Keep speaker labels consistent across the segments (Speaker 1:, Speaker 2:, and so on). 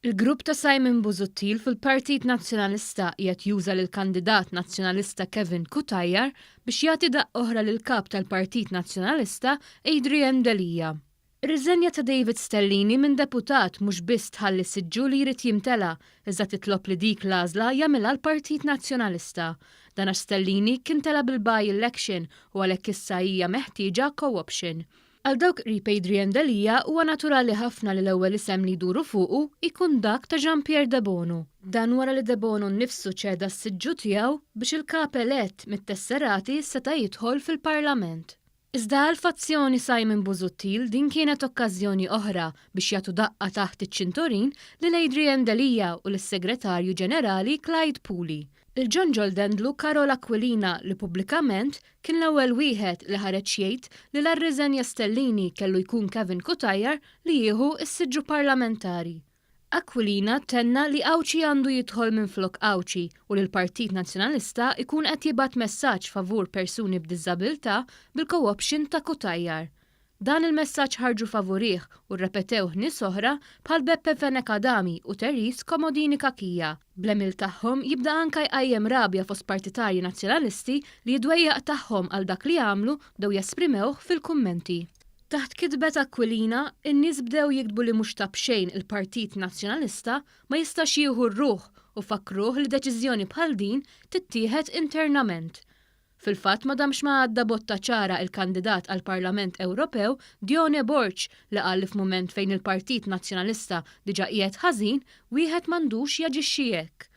Speaker 1: Il-grupp ta' Simon Busuttil fil-Partit Nazzjonalista qiegħed juża lill-kandidat nazzjonalista Kevin Cutajar biex jagħti daqq oħra lill-kap tal-Partit Nazzjonalista Adrian Delija. Ir-riżenja ta' David Stellini minn deputat mhux biss tħalli siġġu li jrid jimtela, iżda titlob li dik l-għażla jagħmilha l-Partit Nazzjonalista. Dan għax Stellini kien tela bil-by-election u għalhekk issa hija meħtieġa co-option. Għal dawk qrib Adrian Delija huwa naturali ħafna li l-ewwel isem li jduru fuqu ikun dak ta' Jean-Pierre De Bono. Dan wara li De Bono nnifsu ċeda s-siġġu tiegħu biex il-kap elett mit-tesserati seta' jidħol fil-Parlament. Iżda għal-fazzjoni Simon Busuttil din kienet okkażjoni oħra biex jagħtu daqqa taħt iċ-ċintorin lil Adrian Delija u lis-Segretarju Ġenerali Clyde Pooley. Il-ġonġol dendlu Karol Aquilina li pubblikament kien l-ewwel wieħed li ħareġ jgħid li l-arreżenja Stellini kellu jkun Kevin Cutajar li jieħu s-siġġu parlamentari. Aquilina tenna li Awċi għandu jidħol minflok Awċi u li l-Partit Nazzjonalista ikun qed jibgħat messaġġ favur persuni b'diżabilità bil-co-option ta' Cutajar. Dan il-messaġġ ħarġu favorih u rrepetewh nies oħra bħal Beppe Fenekadami u Teris Komodini Kakija. Bl-emil tagħhom jibda anke jqajjem rabja fost partitarji nazzjonalisti li jidwejjaq tagħhom għal dak li għamlu bdew jesprimewh fil-kummenti. Taħt kitbet Aquilina, in-nies bdew jiktbu li mhux tab xejn il-Partit Nazzjonalista ma jistax jieħu r-ruħ u fakkruh li deċiżjoni bħal din tittieħed internament. Fil-fatt madamx ma għadda botta ċara il-kandidat għal Parlament Ewropew Dione Borċ li qal li f'mument fejn il-Partit Nazzjonalista diġà qiegħed ħażin wieħed m'għandux jaġixxi hekk.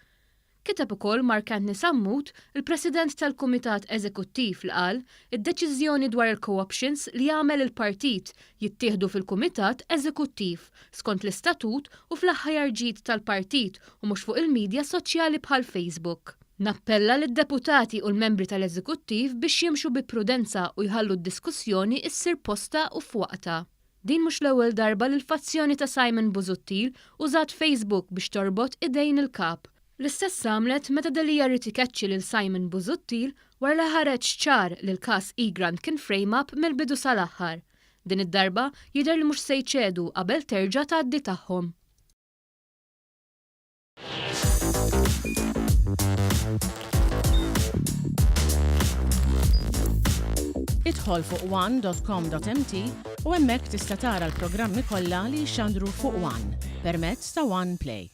Speaker 1: Kiteb ukoll Mark Antony Sammut, il-President tal-Kumitat Eżekuttiv li qal id-deċiżjoni dwar il-co-options li jagħmel il-partit jittieħdu fil-Kumitat Eżekuttiv skont l-istatut u fl-aħħar ġid tal-partit u mhux fuq il-midja soċjali bħal Facebook. Nappella lid-deputati u l-membri tal-Eżekuttiv biex jimxu bi prudenza u jħallu d-diskussjoni issir posta u f'waqta. Din mhux l-ewwel darba li l-fazzjoni ta' Simon Busuttil użat Facebook biex torbot idejn il-kap. L-istess għamlet meta Delija rid ikeċċi lil Simon Busuttil wara li ħareġ ċar li l-każ Egrant kien frame-up mill-bidu sal-aħħar. Din id-darba jidher li mhux se jċedu qabel terġa' tgħaddi tagħhom.
Speaker 2: Idħol fuq one.com.mt u hemmhekk tista' tara l-programmi kollha li jxandru fuq One permezz ta' One Play.